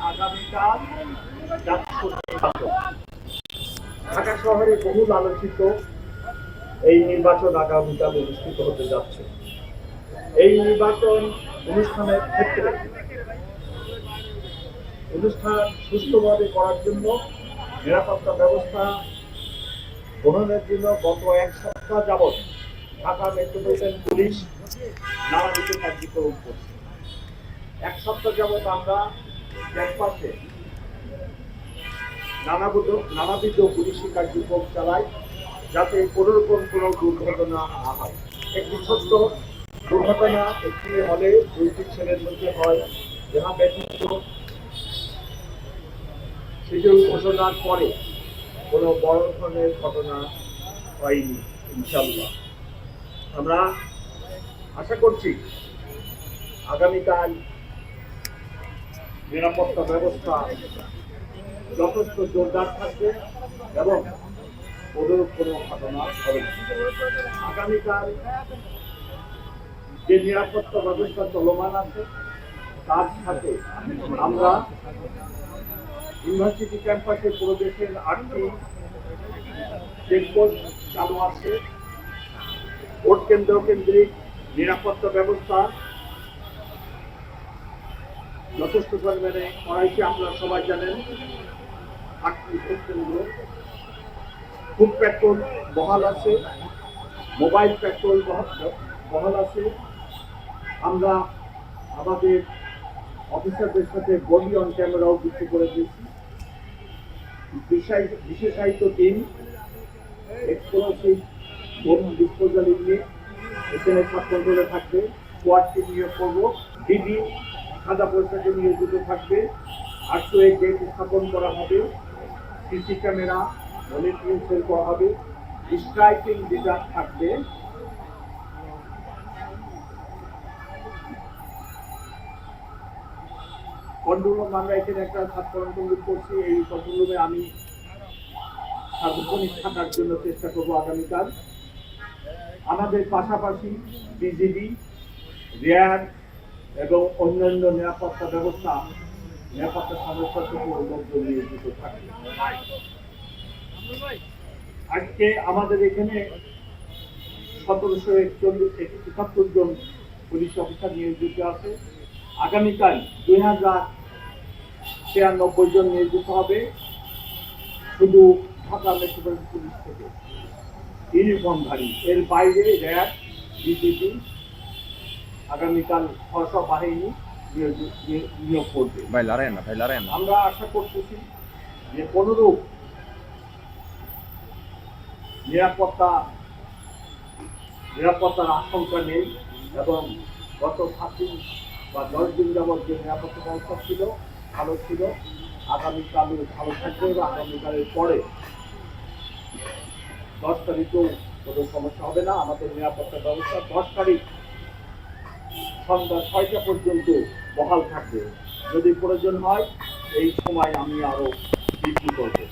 আগামীকাল জাতীয় নির্বাচন, ঢাকা শহরে বহুল আলোচিত এই নির্বাচন আগামীকাল অনুষ্ঠিত হতে যাচ্ছে। এই নির্বাচন অনুষ্ঠানের ক্ষেত্রে অনুষ্ঠান সুষ্ঠুভাবে করার জন্য নিরাপত্তা ব্যবস্থা গ্রহণের জন্য গত এক সপ্তাহ যাবৎ ঢাকা মেট্রোপলিটন পুলিশ নানাবিধ কার্যক্রম করছে। এক সপ্তাহ যাবৎ আমরা ক্যাম্পাসে নানাবিধ পুলিশি কার্যক্রম চালাই, যাতে কোনো রকম কোনো দুর্ঘটনা না হয়। একটি ছোট্ট দুর্ঘটনা একটি হলে দুইটি ছেলের মধ্যে হয়, যাহা ব্যতীত শিডিউল ঘোষণার পরে কোনো বড় ধরনের ঘটনা হয়নি। ইনশাআল্লাহ আমরা আশা করছি আগামীকাল নিরাপত্তা ব্যবস্থা যথেষ্ট জোরদার থাকবে এবং ওদের কোনো ঘটনা হবে না। আগামীকাল যে নিরাপত্তা ব্যবস্থা চলমান আছে তার সাথে আমরা ইউনিভার্সিটি ক্যাম্পাসে প্রবেশের 8টি চেকপোস্ট চালু আছে। ভোট কেন্দ্রিক নিরাপত্তা ব্যবস্থা যথেষ্ট পরিমাণে করাইছে। আপনারা সবাই জানেন 8টি ভোট কেন্দ্র, ফুড পেট্রোল বহাল আছে, মোবাইল পেট্রোল বহাল আছে। আমরা আমাদের অফিসারদের সাথে বডি অন ক্যামেরাও যুক্ত করে দিয়েছি। বিশেষায়িত team explosive bomb disposal unit এখানে সব কন্ট্রোলে থাকবে। স্কোয়াড টিম নিয়োগ করবো। ডিবি সাদা পয়সাকে নিয়োজিত থাকবে। 808 গেট স্থাপন করা হবে। সিসি ক্যামেরা মনিটরিং সেল করা হবে। স্ট্রাইকিং রিজার্ভ থাকবে। কন্ট্রোল রুম আমরা এখানে একটা কন্ট্রোল রুম করছি। এই কন্ট্রোল রুমে আমি সার্বক্ষণিক থাকার জন্য চেষ্টা করবো আগামীকাল। আমাদের পাশাপাশি বিজিবি, র্যাব এবং অন্যান্য নিরাপত্তা সংস্থা থেকে লোকজন নিয়োজিত থাকবে। আজকে আমাদের এখানে 1771 জন পুলিশ অফিসার নিয়োজিত আছে। আগামীকাল 2093 জন নিয়োজিত হবে শুধু ঢাকা মেট্রোপলিটন পুলিশ থেকে, ইউনিফর্মধারী। এর বাইরে র্যাব, বিজিবি আগামীকাল সশস্ত্র বাহিনী নিয়োগ করবে। আমরা আশা করতেছি যে কোনরূপ নিরাপত্তার আশঙ্কা নেই এবং গত 7 দিন বা 10 দিন যাবৎ যে নিরাপত্তা ব্যবস্থা ছিল ভালো ছিল। আগামীকাল ভালো থাকবে এবং আগামীকালের পরে 10 তারিখেও কোনো সমস্যা হবে না। আমাদের নিরাপত্তা ব্যবস্থা 10 তারিখ সন্ধ্যা 6টা পর্যন্ত বহাল থাকবে। যদি প্রয়োজন হয় এই সময় আমি আরো বৃদ্ধি করবো।